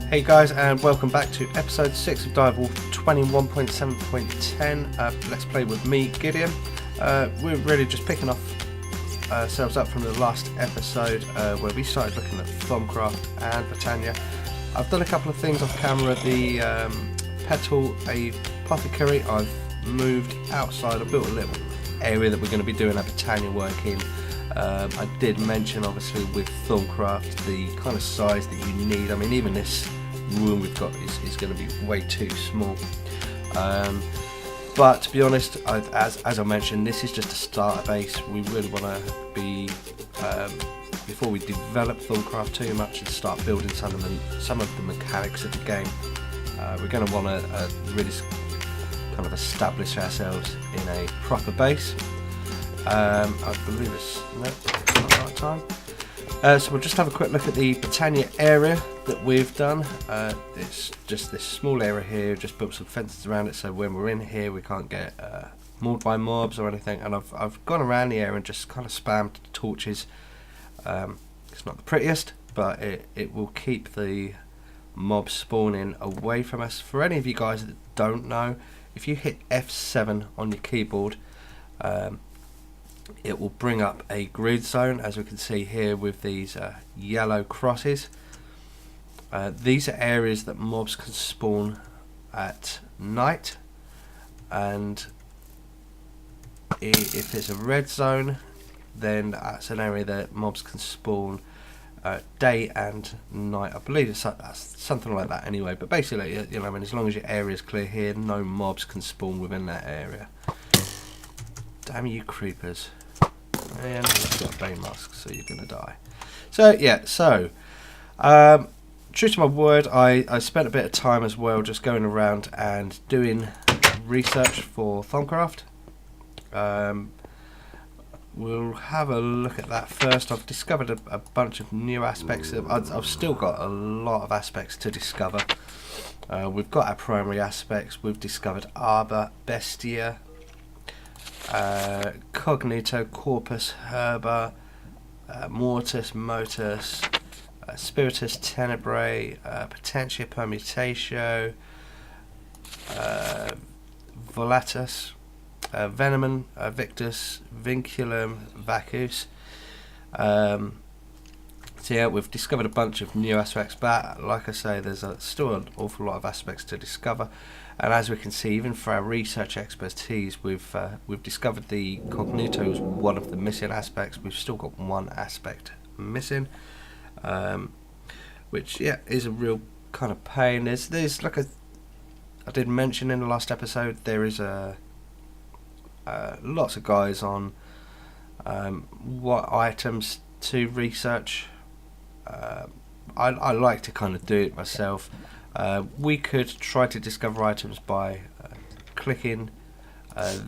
Hey guys, and welcome back to episode 6 of DIREWOLF 21.7.10. Let's play with me, Gideon. We're really just picking ourselves up from the last episode where we started looking at Thaumcraft and Botania. I've done a couple of things off camera. The petal apothecary I've moved outside. I built a little area that we're going to be doing our Botania work in. I did mention obviously with Thaumcraft the kind of size that you need. I mean, even this room we've got is going to be way too small, but to be honest, as I mentioned, this is just a starter base. We really want to be before we develop Thaumcraft too much and start building some of the mechanics of the game. We're going to want to really kind of establish ourselves in a proper base. I believe it's not the right time. So we'll just have a quick look at the Botania area that we've done. It's just this small area here, just built some fences around it so when we're in here we can't get mauled by mobs or anything. And I've gone around the area and just kind of spammed torches. It's not the prettiest, but it will keep the mobs spawning away from us. For any of you guys that don't know, if you hit F7 on your keyboard, it will bring up a grid zone, as we can see here with these yellow crosses. These are areas that mobs can spawn at night, and if it's a red zone, then that's an area that mobs can spawn day and night. I believe it's something like that anyway, but basically, you know, I mean, as long as your area is clear here, no mobs can spawn within that area. Damn you creepers. And you've got a bane mask, so you're gonna die. So yeah, so true to my word, I spent a bit of time as well just going around and doing research for Thaumcraft. We'll have a look at that first. I've discovered a bunch of new aspects. I've still got a lot of aspects to discover. We've got our primary aspects. We've discovered Arbor, Bestia, Cognito, Corpus, Herba, Mortis, Motus, Spiritus, Tenebrae, Potentia, Permutatio, Volatus, Venomon, Victus, Vinculum, Vacus. So yeah, we've discovered a bunch of new aspects, but like I say, there's still an awful lot of aspects to discover. And as we can see, even for our research expertise, we've discovered the Cognito is one of the missing aspects. We've still got one aspect missing, which yeah is a real kind of pain. There's like I did mention in the last episode, there is lots of guys on what items to research. I like to kind of do it myself. We could try to discover items by clicking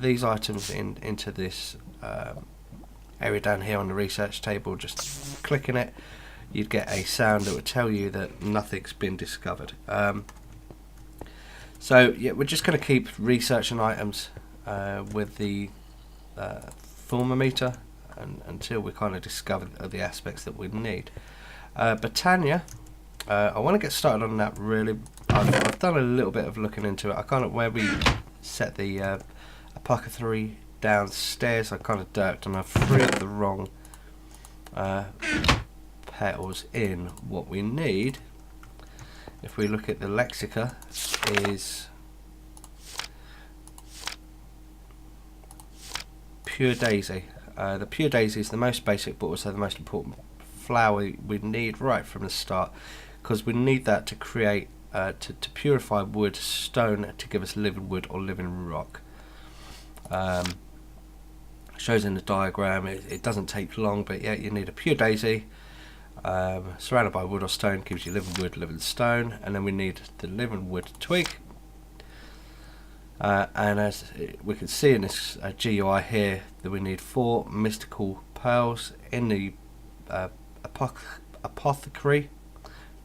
these items into this area down here on the research table. Just clicking it, you'd get a sound that would tell you that nothing's been discovered. So yeah, we're just going to keep researching items with the thermometer until we kind of discover the aspects that we need. Botania, I want to get started on that really. I've done a little bit of looking into it. I kind of, where we set the apothecary downstairs, I kind of dirked and I threw the wrong petals in. What we need, if we look at the lexica, is pure daisy. The pure daisy is the most basic but also the most important flower we need right from the start, because we need that to create to purify wood, stone, to give us living wood or living rock. Shows in the diagram, it doesn't take long, but yeah, you need a pure daisy surrounded by wood or stone, gives you living wood, living stone, and then we need the living wood twig. And as we can see in this GUI here, that we need 4 mystical pearls in the apothecary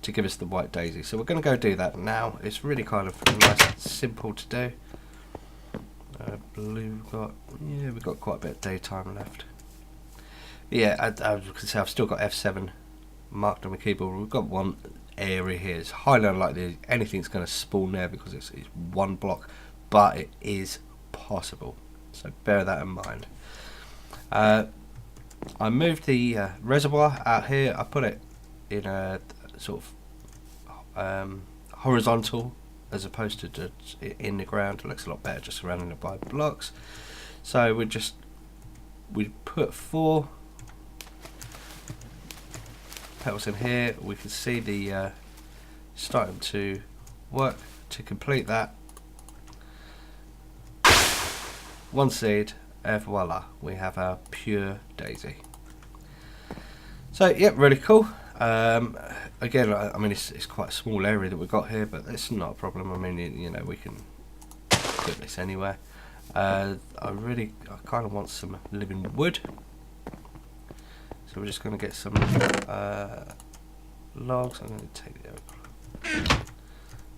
to give us the white daisy. So we're going to go do that now. It's really kind of nice and simple to do. I believe we've got quite a bit of daytime left. Yeah, as you can see, I've still got F7 marked on my keyboard. We've got one area here. It's highly unlikely anything's going to spawn there because it's one block, but it is possible, so bear that in mind. I moved the reservoir out here. I put it in a sort of horizontal as opposed to just in the ground. It looks a lot better just surrounding it by blocks. So we put 4 petals in here. We can see the starting to work. To complete that, 1 seed, and voila, we have our pure daisy. So yeah, really cool. Again, I mean, it's quite a small area that we've got here, but it's not a problem. I mean, you know, we can put this anywhere. I kind of want some living wood, so we're just going to get some logs. I'm going to take the oak.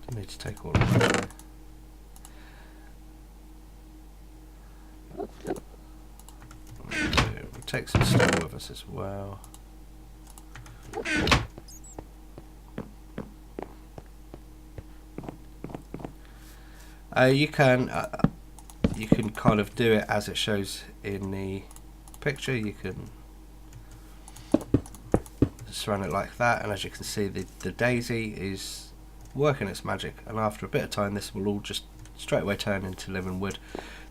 Don't need to take all of them. We'll take some stone with us as well. You can kind of do it as it shows in the picture. You can surround it like that, and as you can see, the daisy is working its magic, and after a bit of time this will all just straight away turn into living wood.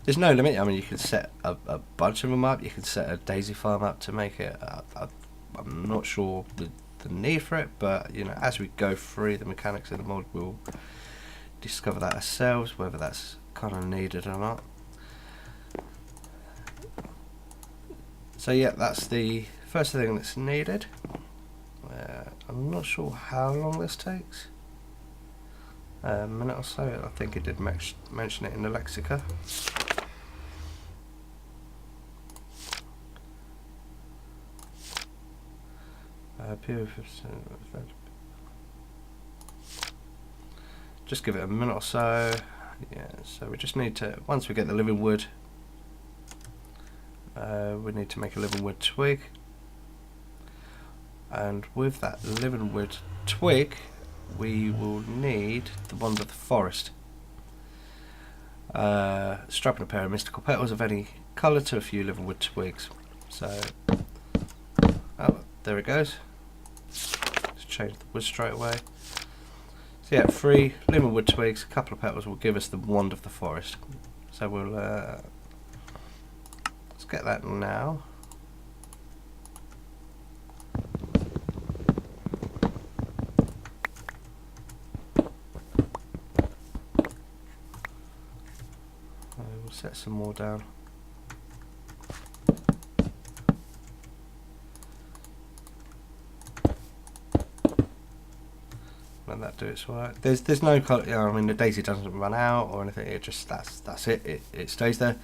There's no limit. I mean, you can set a bunch of them up. You can set a daisy farm up to make it. I'm not sure the need for it, but you know, as we go through the mechanics of the mod, we'll discover that ourselves, whether that's kind of needed or not. So yeah, that's the first thing that's needed. I'm not sure how long this takes. A minute or so. I think it did mention it in the lexica. Just give it a minute or so. Yeah, so we just need to, once we get the living wood, we need to make a living wood twig, and with that living wood twig we will need the wand of the forest. Strapping a pair of mystical petals of any colour to a few living wood twigs. So, oh, there it goes. Let's change the wood straight away. So yeah, 3 living wood twigs, a couple of petals will give us the wand of the forest. So we'll let's get that now. We'll set some more down. Let that do its work. There's no colour. You know, I mean, the daisy doesn't run out or anything. It just that's it. It stays there.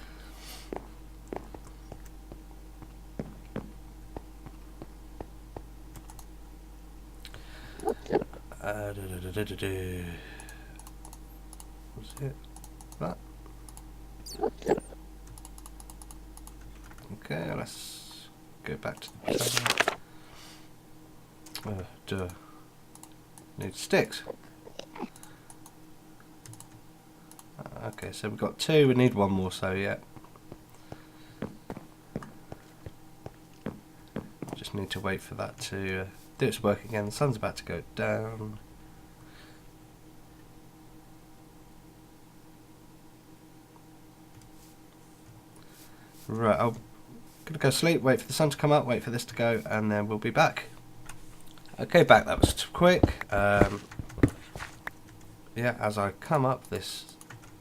What's it? That. Okay, let's go back to the table. Need sticks. Okay, so we've got 2, we need 1 more, so yeah. Just need to wait for that to do its work again. The sun's about to go down. Right, I'm gonna go sleep, wait for the sun to come up, wait for this to go, and then we'll be back. Okay, back. That was quick. Yeah, as I come up, this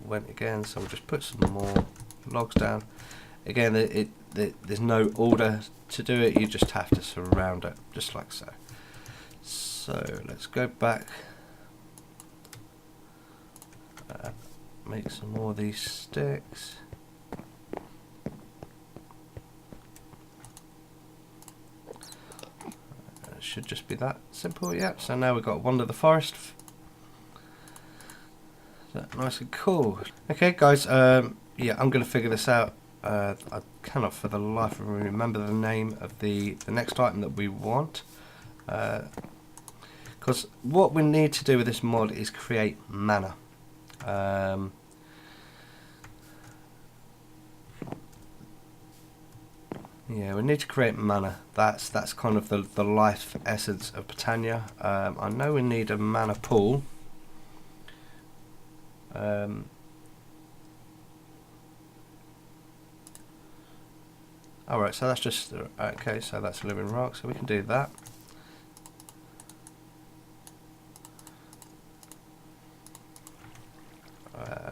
went again, so we'll just put some more logs down. Again, there's no order to do it, you just have to surround it, just like so. So, let's go back. Make some more of these sticks. Should just be that simple. Yeah, so now we've got Wand of the Forest. Nice and cool. Okay guys, yeah, I'm going to figure this out. I cannot for the life of me remember the name of the next item that we want. Because what we need to do with this mod is create mana. Yeah, we need to create mana. That's kind of the life essence of Botania. I know we need a mana pool. Alright, so that's just okay. So that's a living rock. So we can do that.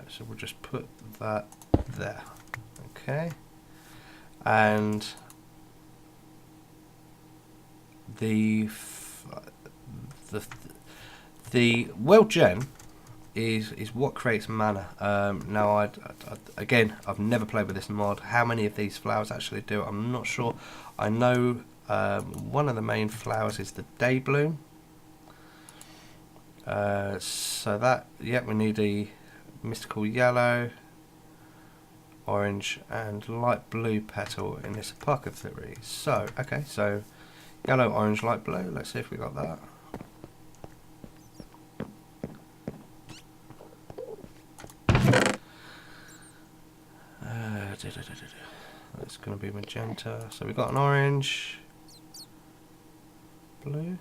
So we'll just put that there. Okay, and the well gem is what creates mana. Now again, I've never played with this mod. How many of these flowers actually do it, I'm not sure. I know one of the main flowers is the day bloom. So that, yeah, we need a mystical yellow, orange and light blue petal in this apothecary. So okay, so yellow, orange, light blue. Let's see if we got that. That's going to be magenta. So we got an orange, blue.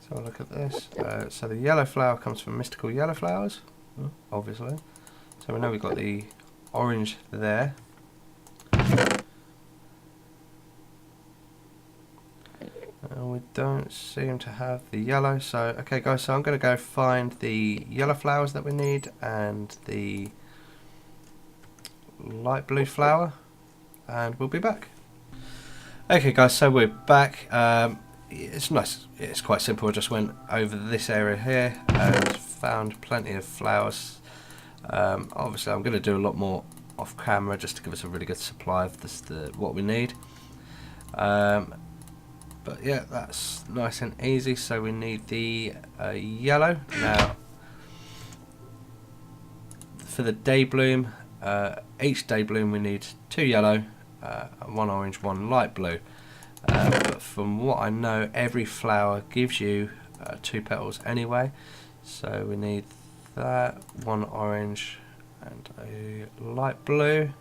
So look at this. So the yellow flower comes from mystical yellow flowers, obviously. So we know we've got the orange there. And we don't seem to have the yellow. So okay guys, so I'm going to go find the yellow flowers that we need and the light blue flower, and we'll be back. Okay guys, so we're back. It's nice, it's quite simple. I just went over this area here and found plenty of flowers. Obviously I'm going to do a lot more off camera just to give us a really good supply of what we need. But yeah, that's nice and easy. So we need the yellow. Now for the day bloom, each day bloom we need 2 yellow, 1 orange, 1 light blue. But from what I know, every flower gives you 2 petals anyway. So we need that, 1 orange and a light blue.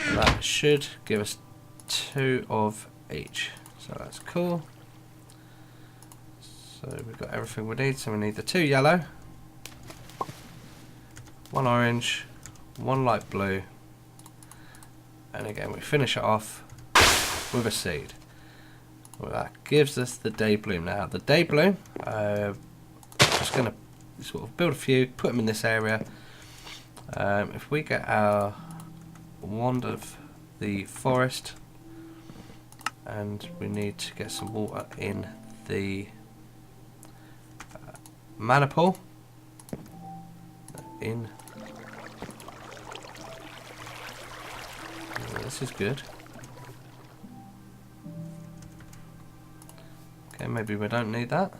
And that should give us 2 of each. So that's cool. So we've got everything we need. So we need the 2 yellow, 1 orange, 1 light blue, and again we finish it off with a seed. Well, that gives us the day bloom. Now the day bloom, just going to sort of build a few, put them in this area. If we get our wand of the forest, and we need to get some water in the mana pool. In. Oh, this is good. Okay, maybe we don't need that.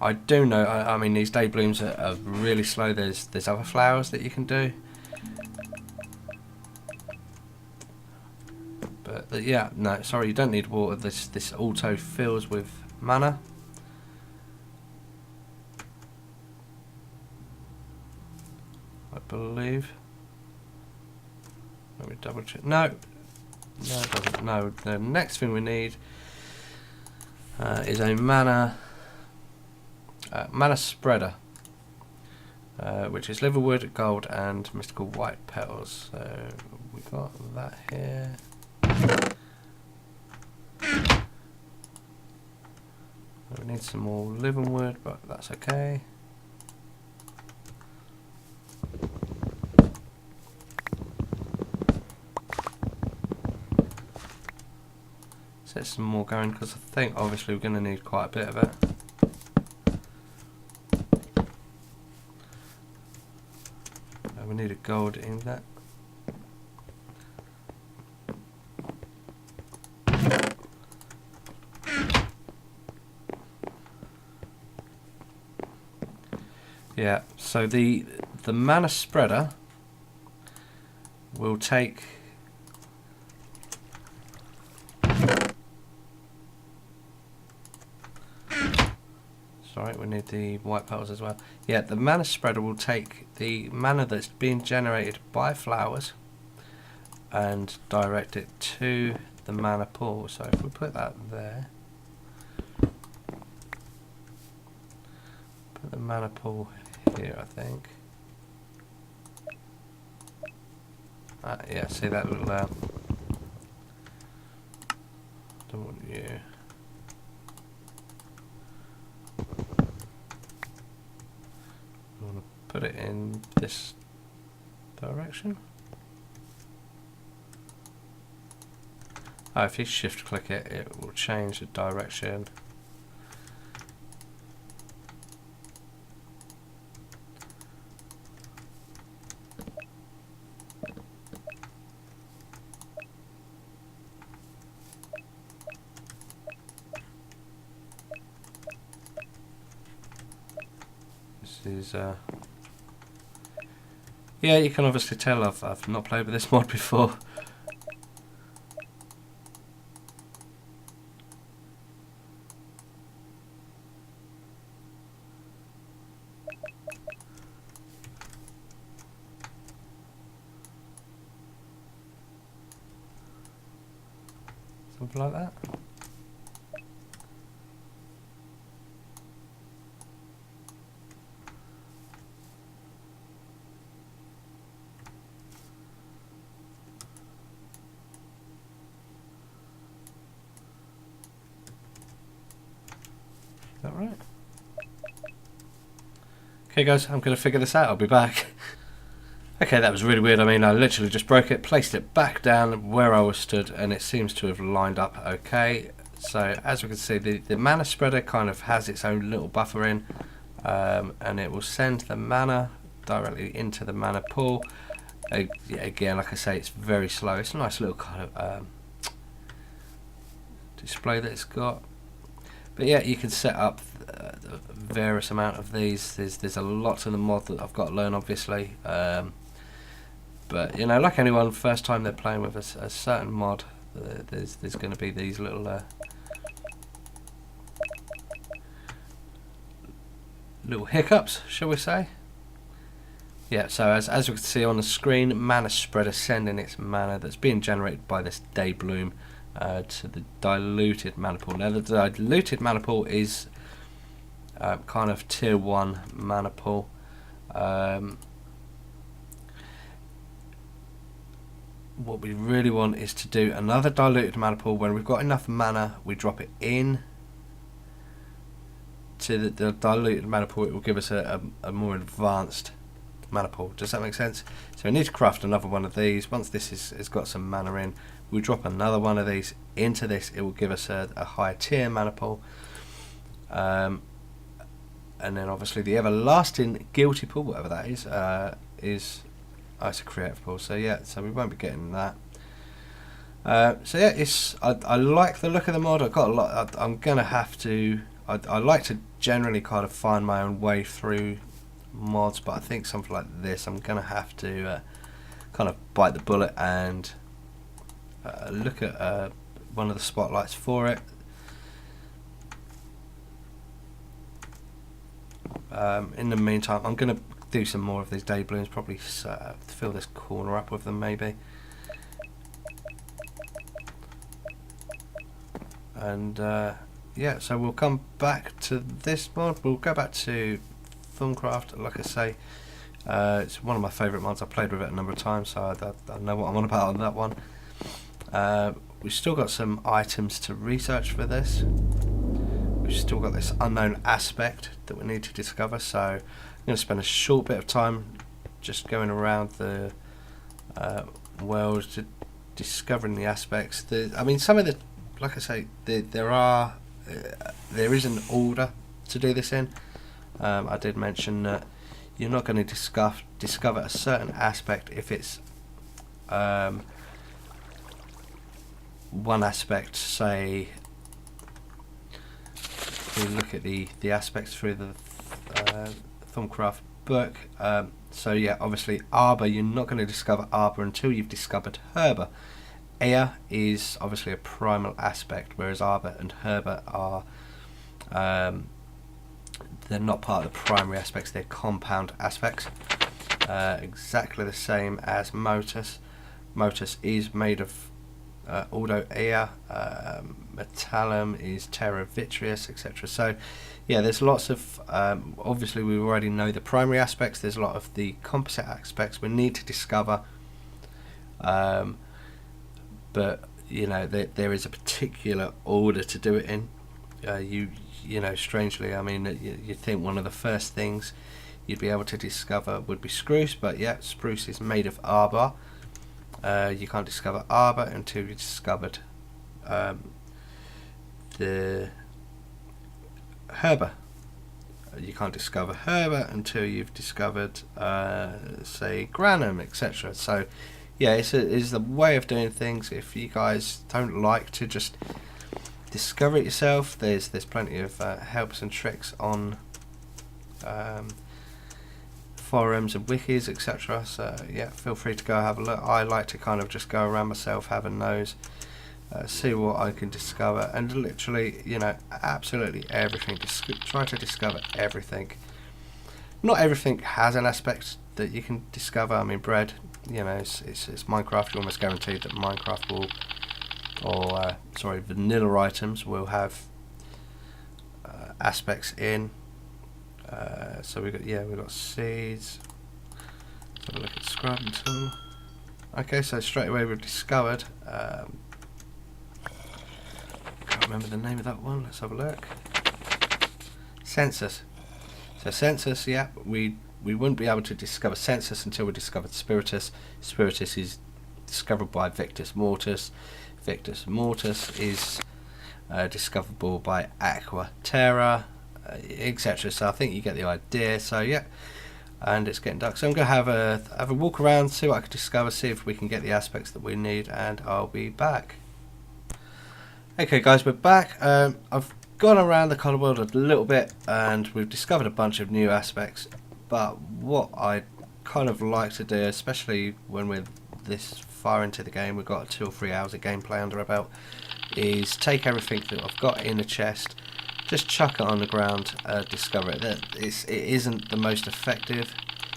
I do know, I mean these day blooms are really slow. There's other flowers that you can do. But yeah, no, sorry, you don't need water. This auto fills with mana. I believe. Let me double check. No, it doesn't. No, the next thing we need is a mana spreader, which is liverwood, gold, and mystical white petals. So we got that here. We need some more living wood, but that's okay. Set some more going because I think obviously we're going to need quite a bit of it. we need a gold ingot. Yeah, so the mana spreader will take sorry, we need the white petals as well. Yeah, the mana spreader will take the mana that's being generated by flowers and direct it to the mana pool. So if we put that there, put the mana pool here, I think. Yeah, see that little don't want you. I want to put it in this direction. Oh, if you shift click it, it will change the direction. Is yeah, you can obviously tell I've not played with this mod before. Something like that. Is that right? Okay guys, I'm going to figure this out, I'll be back. Okay, that was really weird. I mean, I literally just broke it, placed it back down where I was stood, and it seems to have lined up okay. So as we can see, the mana spreader kind of has its own little buffer in, and it will send the mana directly into the mana pool. Again, like I say, it's very slow. It's a nice little kind of display that it's got. But yeah, you can set up a various amount of these. There's a lot in the mod that I've got to learn, obviously. But you know, like anyone, first time they're playing with a certain mod, there's going to be these little hiccups, shall we say? Yeah. So as we can see on the screen, mana spreader sending its mana that's being generated by this day bloom to the diluted mana pool. Now the diluted mana pool is kind of tier 1 mana pool. What we really want is to do another diluted mana pool. When we've got enough mana, we drop it in to the diluted mana pool. It will give us a more advanced mana pool. Does that make sense? So we need to craft another one of these. Once this has got some mana in, we drop another one of these into this. It will give us a higher tier mana pool. And then obviously the everlasting guilty pool, whatever that is it's a creative pool. So yeah, so we won't be getting that. So yeah, I like the look of the mod. I've got a lot. I'm gonna have to. I like to generally kind of find my own way through mods, but I think something like this, I'm gonna have to kind of bite the bullet and look at one of the spotlights for it. In the meantime, I'm going to do some more of these day blooms, probably fill this corner up with them maybe. And yeah, so we'll come back to this mod. We'll go back to Thaumcraft. Like I say, it's one of my favourite mods. I've played with it a number of times, so I know what I'm on about on that one. We've still got some items to research for this. We've still got this unknown aspect that we need to discover, so I'm going to spend a short bit of time just going around the world, discovering the aspects. I mean, some of the, like I say, there is an order to do this in. I did mention that you're not going to discover a certain aspect if it's one aspect. Say, if we look at the aspects through the Thaumcraft book, so yeah, obviously Arbor, you're not going to discover Arbor until you've discovered Herber. Air is obviously a primal aspect, whereas Arbor and Herber are they're not part of the primary aspects, they're compound aspects. Exactly the same as Motus. Motus is made of Auto Air, Metallum is Terra Vitreous, etc. So yeah, there's lots of obviously we already know the primary aspects, there's a lot of the composite aspects we need to discover, but you know, there is a particular order to do it in. You know, strangely, I mean, you'd think one of the first things you'd be able to discover would be spruce, but yeah, spruce is made of arbor. You can't discover arbor until you've discovered the Herber. You can't discover Herber until you've discovered, say, Granum, etc. So, yeah, it's the way of doing things. If you guys don't like to just discover it yourself, there's plenty of helps and tricks on forums and wikis, etc. So yeah, feel free to go have a look. I like to kind of just go around myself, have a nose, see what I can discover, and literally, you know, absolutely everything. Try to discover everything. Not everything has an aspect that you can discover. I mean, bread, you know, it's Minecraft. You're almost guaranteed that Minecraft will, or sorry, vanilla items will have aspects in. So we've got seeds. Let's have a look at scrubbing tool. Okay, so straight away we've discovered. Can't remember the name of that one. Let's have a look. Census. So census, yeah, we wouldn't be able to discover census until we discovered spiritus. Spiritus is discovered by Victus Mortis. Victus Mortis is discoverable by Aqua Terra, etc. So I think you get the idea. So yeah, and it's getting dark, so I'm going to have a walk around, see what I can discover, see if we can get the aspects that we need, and I'll be back. Okay guys, we're back. I've gone around the colour world a little bit and we've discovered a bunch of new aspects, but what I kind of like to do, especially when we're this far into the game, we've got 2 or 3 hours of gameplay under our belt, is take everything that I've got in a chest, just chuck it on the ground, discover it. It isn't the most effective.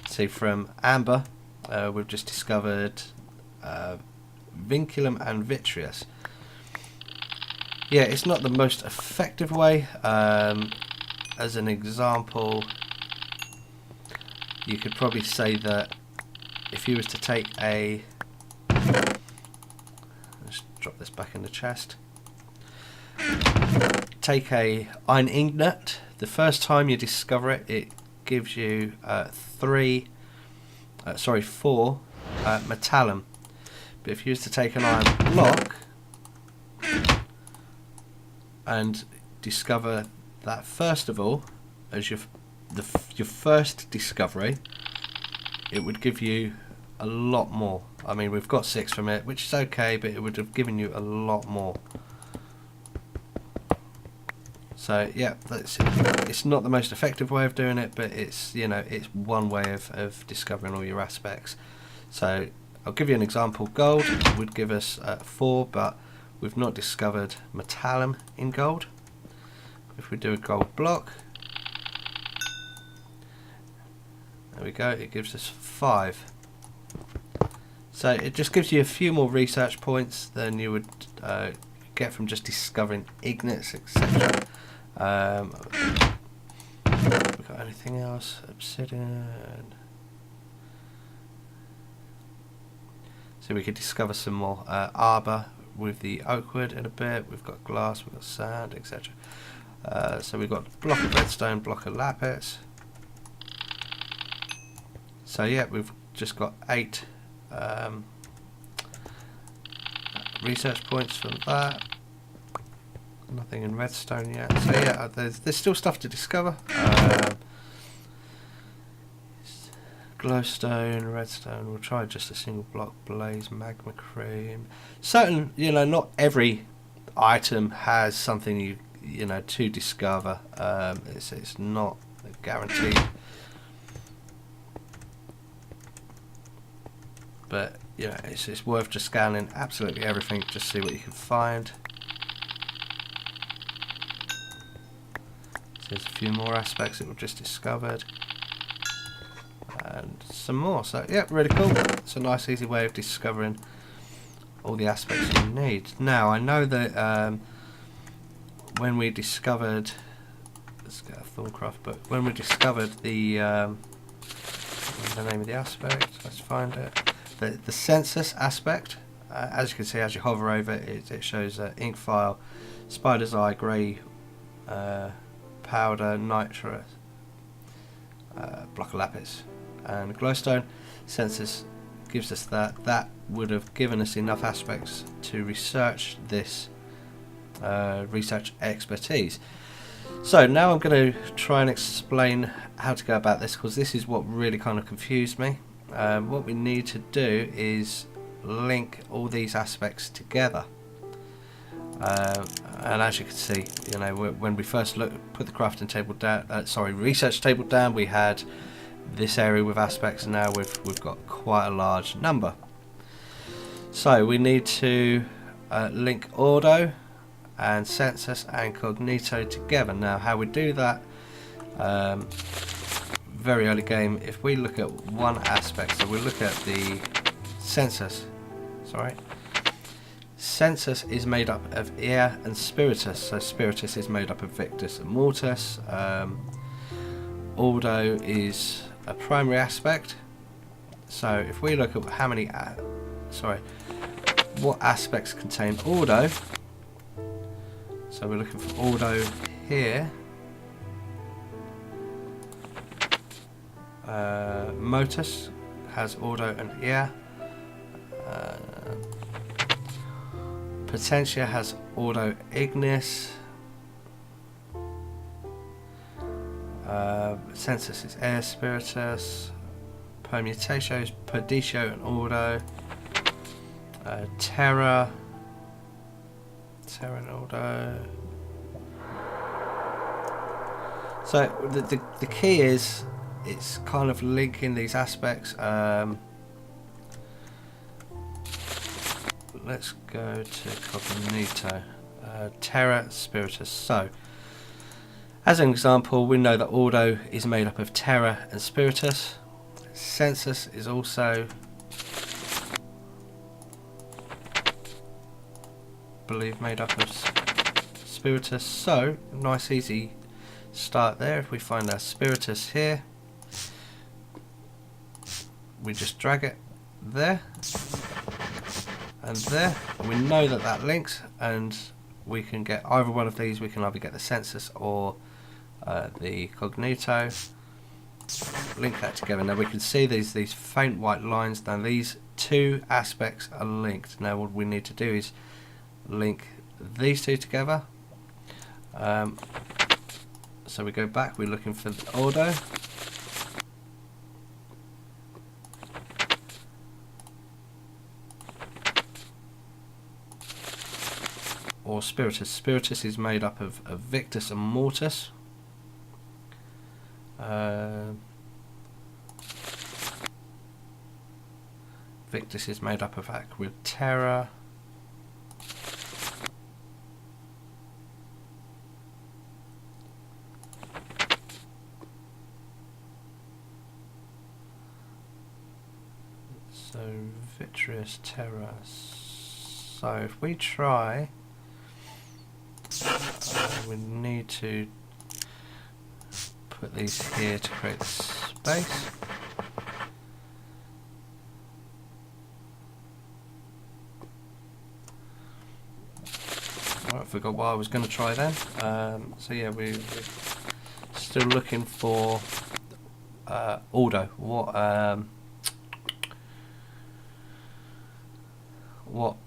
See, from amber, we've just discovered vinculum and vitreous. Yeah, it's not the most effective way. As an example, you could probably say that if you was to take a, let's drop this back in the chest. Take a iron ingot. The first time you discover it, it gives you 4 metallum. But if you was to take an iron block and discover that first of all as your first discovery, it would give you a lot more. I mean, we've got 6 from it, which is okay, but it would have given you a lot more. So yeah, it's not the most effective way of doing it, but it's, you know, it's one way of discovering all your aspects. So I'll give you an example. Gold would give us 4, but we've not discovered metallum in gold. If we do a gold block, there we go, it gives us 5. So it just gives you a few more research points than you would get from just discovering ignites, etc. We got anything else? Obsidian. So we could discover some more arbor with the oak wood in a bit. We've got glass, we've got sand, etc. So we've got block of redstone, block of lapis. So yeah, we've just got 8 research points from that. Nothing in redstone yet. So yeah, there's still stuff to discover. glowstone, redstone. We'll try just a single block blaze, magma cream. Certain, you know, not every item has something you know to discover. It's not guaranteed, but you know it's worth just scanning absolutely everything, just see what you can find. So there's a few more aspects that we've just discovered. And some more, so yeah, really cool. It's a nice easy way of discovering all the aspects you need. Now I know that when we discovered, let's get a Thaumcraft book, when we discovered the name of the aspect, let's find it, the census aspect, as you can see as you hover over it, it shows ink file, spider's eye, grey powder, nitrous, block of lapis and glowstone. Census gives us that would have given us enough aspects to research this research expertise. So now I'm going to try and explain how to go about this, because this is what really kind of confused me. What we need to do is link all these aspects together, and as you can see, you know, when we first put the crafting table down, research table down, we had this area with aspects, and now we've got quite a large number. So we need to link Ordo and Census and Cognito together. Now how we do that, very early game, if we look at one aspect, so we look at the Census, Census is made up of air and spiritus, so spiritus is made up of Victus and Mortis. Ordo is a primary aspect, so if we look at how many what aspects contain Ordo, so we're looking for Ordo here. Motus has Ordo and air. Potentia has Ordo Ignis. Census is air spiritus. Permutatio is Perdicio and Ordo. Terra and Ordo. So the key is it's kind of linking these aspects. Let's go to Cognito. Terra spiritus. So as an example, we know that Ordo is made up of Terra and Spiritus. Census is also, I believe, made up of Spiritus. So nice easy start there. If we find our Spiritus here, we just drag it there and there, and we know that that links, and we can get either one of these. We can either get the Census or the Cognito, link that together. Now we can see these faint white lines. Now these two aspects are linked. Now what we need to do is link these two together. So we go back, we're looking for the Ordo. Or Spiritus. Spiritus is made up of Victus and Mortis. Victus is made up of Aquiterra. So Vitreous Terra. So if we try, we need to put these here to create the space. I forgot what I was going to try then. So yeah, we're still looking for Ordo. What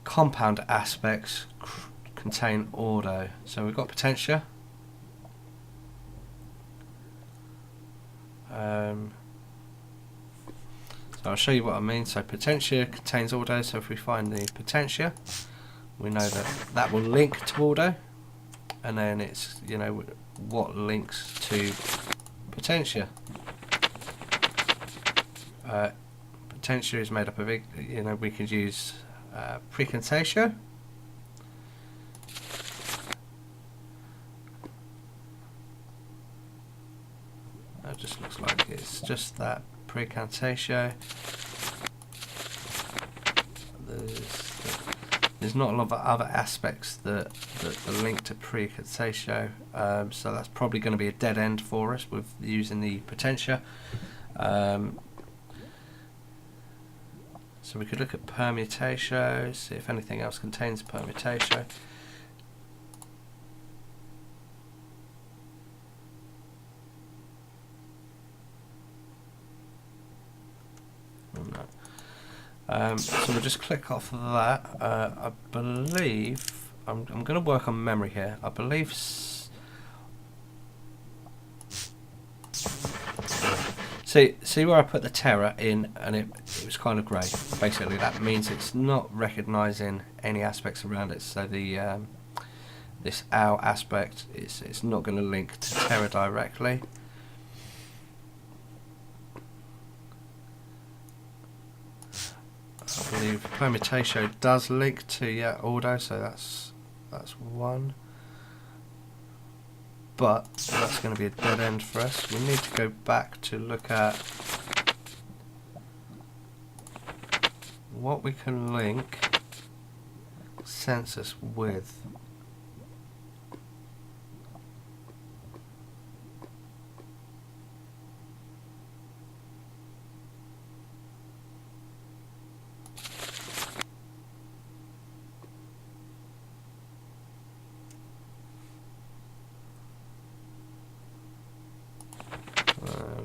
compound aspects contain Ordo? So we've got Potentia. So I'll show you what I mean. So Potentia contains Auto, so if we find the Potentia, we know that that will link to Auto, and then it's, you know, what links to Potentia. Potentia is made up of, you know, we could use Precontatio. That just looks like it's just that Precontatio. There's not a lot of other aspects that link to Precontatio, so that's probably going to be a dead end for us with using the Potentia. So we could look at Permutatio, see if anything else contains Permutatio. So we'll just click off of that. I believe I'm going to work on memory here. I believe see where I put the Terra in, and it was kind of grey. Basically, that means it's not recognising any aspects around it. So the this owl aspect, it's not going to link to Terra directly. I believe Permutatio does link to Auto, so that's one. But that's going to be a dead end for us. We need to go back to look at what we can link census with.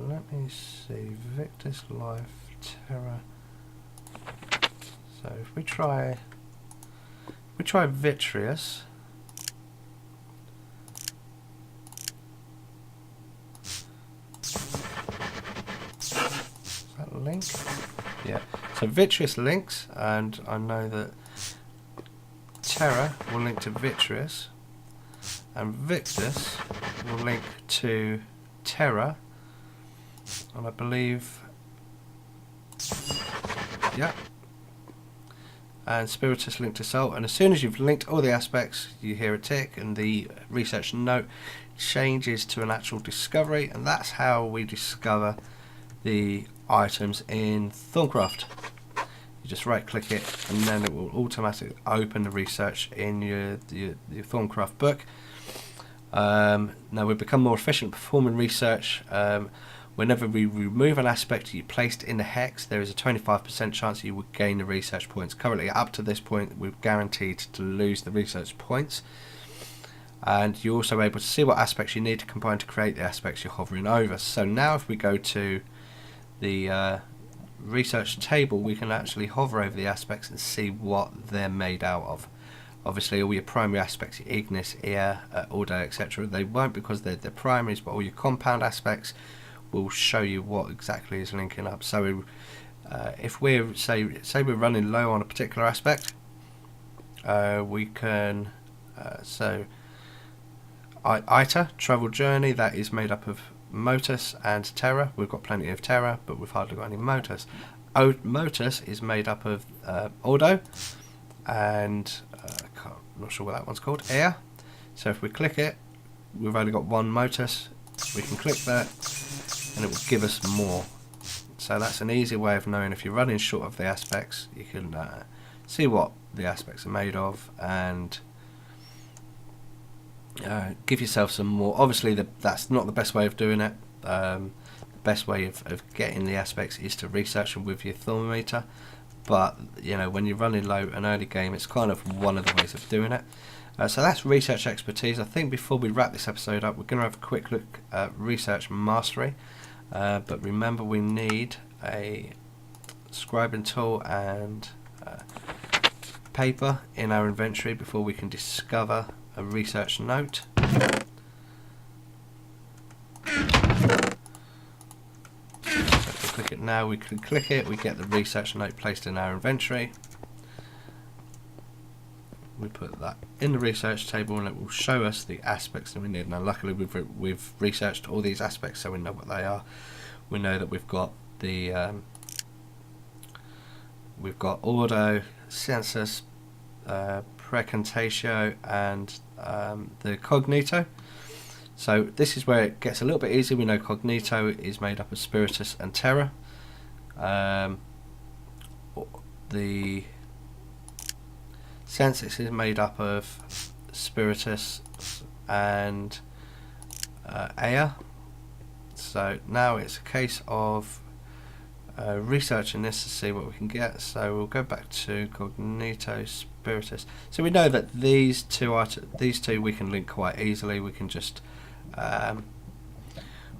Let me see, Victus Life Terra. So if we try Vitreous, is that link? Yeah. So Vitreous links, and I know that Terra will link to Vitreous, and Victus will link to Terra. And I believe, yeah, and Spiritus linked to Soul. And as soon as you've linked all the aspects, you hear a tick, and the research note changes to an actual discovery, and that's how we discover the items in Thaumcraft. You just right-click it, and then it will automatically open the research in your Thaumcraft book. Now we've become more efficient performing research. Whenever we remove an aspect you placed in the hex, there is a 25% chance you will gain the research points. Currently, up to this point, we're guaranteed to lose the research points. And you're also able to see what aspects you need to combine to create the aspects you're hovering over. So now if we go to the research table, we can actually hover over the aspects and see what they're made out of. Obviously, all your primary aspects, your Ignis, Ear, Auto, etc., they won't because they're primaries, but all your compound aspects will show you what exactly is linking up. So if we're say we're running low on a particular aspect, we can so Ita, Travel Journey, that is made up of Motus and Terra. We've got plenty of Terra, but we've hardly got any Motus. Motus is made up of Auto and I'm not sure what that one's called, Air. So if we click it, we've only got one Motus. We can click that and it will give us more. So that's an easy way of knowing if you're running short of the aspects. You can see what the aspects are made of and give yourself some more. Obviously that's not the best way of doing it. The best way of getting the aspects is to research them with your thermometer, but you know, when you're running low an early game, it's kind of one of the ways of doing it. So that's research expertise. I think before we wrap this episode up, we're going to have a quick look at research mastery. But remember, we need a scribing tool and paper in our inventory before we can discover a research note. So if we click it Now we can click it, we get the research note placed in our inventory. We put that in the research table and it will show us the aspects that we need. Now luckily we've researched all these aspects, so we know what they are. We know that we've got the we've got Ordo, Census, Precantatio and the Cognito. So this is where it gets a little bit easier. We know Cognito is made up of Spiritus and Terra. The Census is made up of Spiritus and Ea. So now it's a case of researching this to see what we can get. So we'll go back to Cognito, Spiritus. So we know that these two we can link quite easily. We can just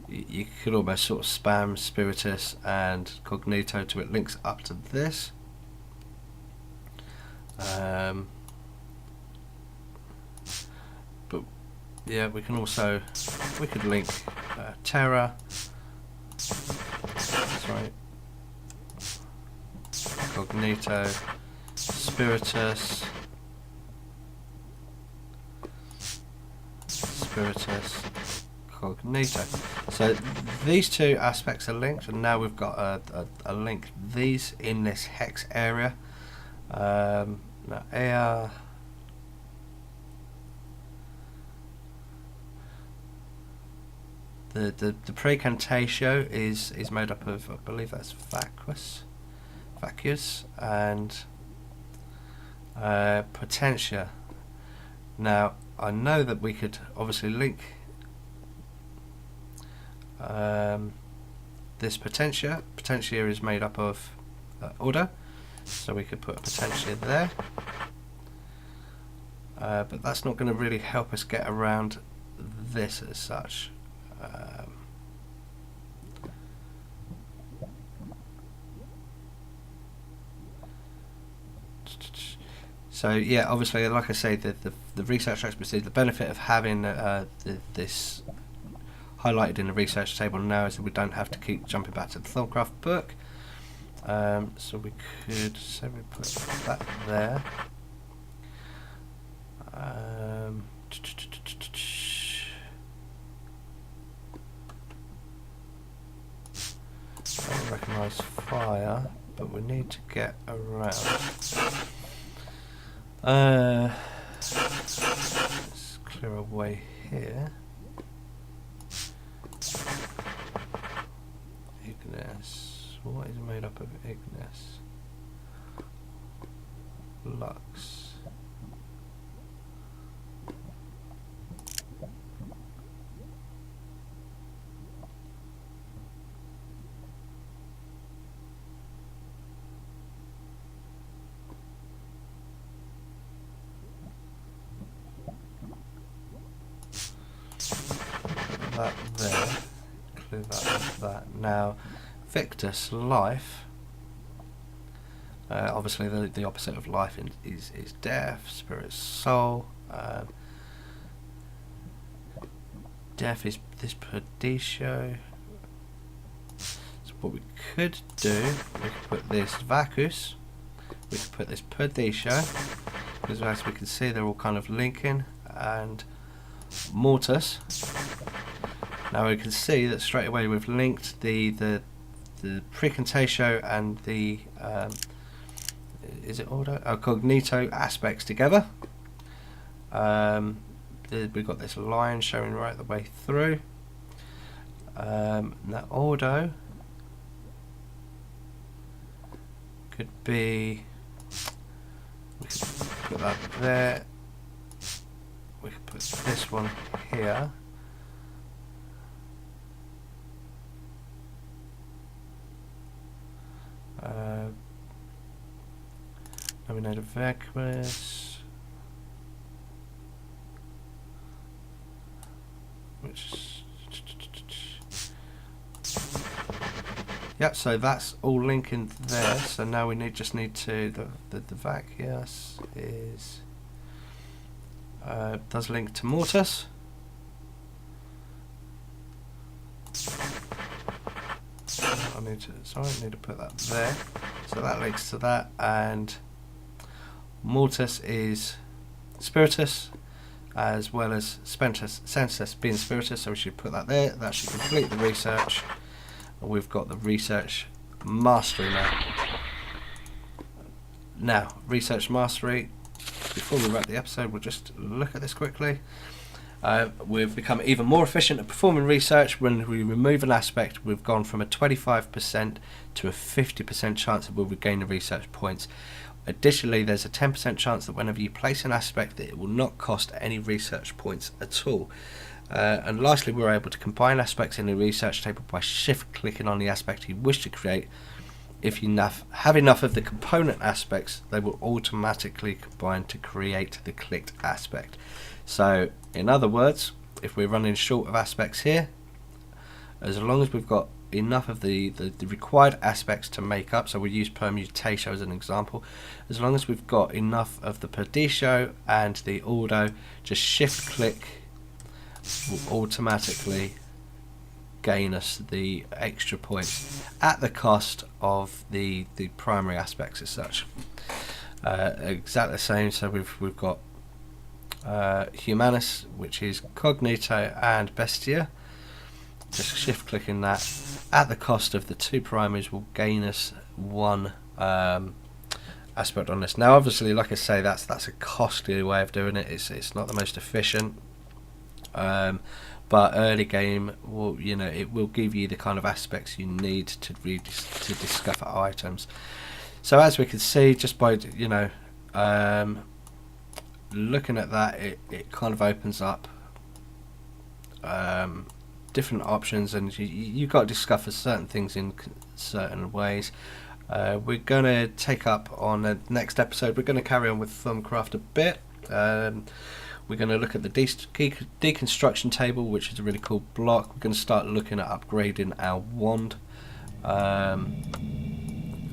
you could almost sort of spam Spiritus and Cognito till it links up to this. But yeah, we could link Terra, sorry, Cognito, Spiritus, Cognito. So these two aspects are linked, and now we've got a link these in this hex area. Now Ea, the Precantatio is made up of, I believe that's Vacuus and Potentia. Now I know that we could obviously link this Potentia. Potentia is made up of Ordo, so we could put a Potentia there, but that's not going to really help us get around this as such. So yeah, obviously, like I say, the research expertise, the benefit of having this highlighted in the research table now is that we don't have to keep jumping back to the Thaumcraft book. So we could say we put that there. I recognise fire, but we need to get around. Let's clear away here. Ignis. What is made up of Ignis? Lux. That there, clear that with that. Now, Victus, life. Obviously, the opposite of life is death. Spirit, soul. Death is this Perditio. So what we could do, we could put this Vacuus. We could put this Perditio, because as we can see, they're all kind of linking, and Mortis. Now we can see that straight away we've linked the Precantatio and the is it Ordo? Cognito aspects together. We've got this line showing right the way through. That Ordo could be, we could put that there. We could put this one here. Now we need a Vacuus, which yep. So that's all linking there. So now we just need to the Vacuus is does link to Mortis. I need to put that there. So that links to that, and Mortis is Spiritus, as well as Sensus being Spiritus, so we should put that there. That should complete the research. And we've got the research mastery now. Now, research mastery. Before we wrap the episode, we'll just look at this quickly. We've become even more efficient at performing research. When we remove an aspect, we've gone from a 25% to a 50% chance that we'll regain the research points. Additionally, there's a 10% chance that whenever you place an aspect, that it will not cost any research points at all. And lastly, we're able to combine aspects in the research table by shift-clicking on the aspect you wish to create. If you have enough of the component aspects, they will automatically combine to create the clicked aspect. So, in other words, if we're running short of aspects here, as long as we've got enough of the required aspects to make up, so we'll use permutatio as an example, as long as we've got enough of the perditio and the ordo, just shift click will automatically gain us the extra points at the cost of the primary aspects as such. Exactly the same, so we've got Humanus, which is Cognito and Bestia. Just shift clicking that at the cost of the two primaries will gain us one aspect on this. Now obviously, like I say, that's a costly way of doing it. It's not the most efficient, but early game will, it will give you the kind of aspects you need to discover items. So as we can see, just by looking at that, it kind of opens up different options, and you've got to discover certain things in certain ways. We're going to take up on the next episode, we're going to carry on with Thaumcraft a bit. We're going to look at the deconstruction table, which is a really cool block. We're going to start looking at upgrading our wand.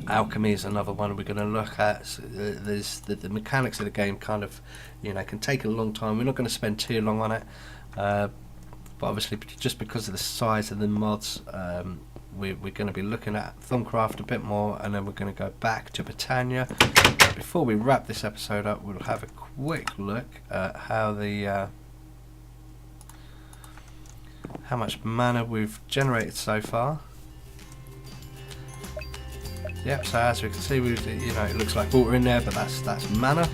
Alchemy is another one we're going to look at. So there's the mechanics of the game kind of, can take a long time. We're not going to spend too long on it. But obviously, just because of the size of the mods, we're going to be looking at Thaumcraft a bit more, and then we're going to go back to Botania. Before we wrap this episode up, we'll have a quick look at how how much mana we've generated so far. Yep, so as we can see, it looks like water in there, but that's mana.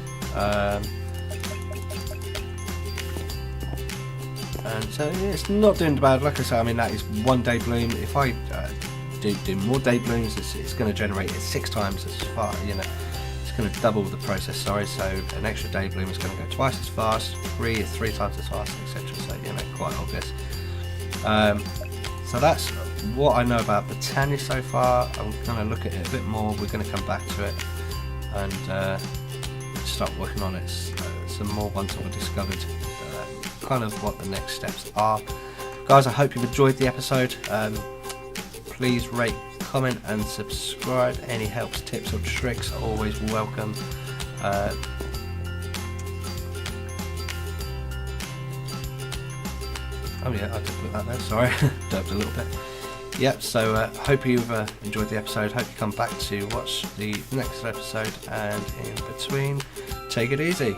And so it's not doing bad. Like I say, that is 1 day bloom. If I do more day blooms, it's going to generate it 6 times as far. It's going to double the process. So an extra day bloom is going to go twice as fast. 3 is 3 times as fast, etc. So quite obvious. So that's what I know about Botania so far. I'm going to look at it a bit more. We're going to come back to it and start working on it. Some more ones that were discovered. Kind of what the next steps are. Guys, I hope you've enjoyed the episode. Please rate, comment and subscribe. Any helps, tips or tricks are always welcome. Oh yeah, I did put that there, sorry. Dubbed a little bit. Yep, so hope you've enjoyed the episode. Hope you come back to watch the next episode, and in between, take it easy.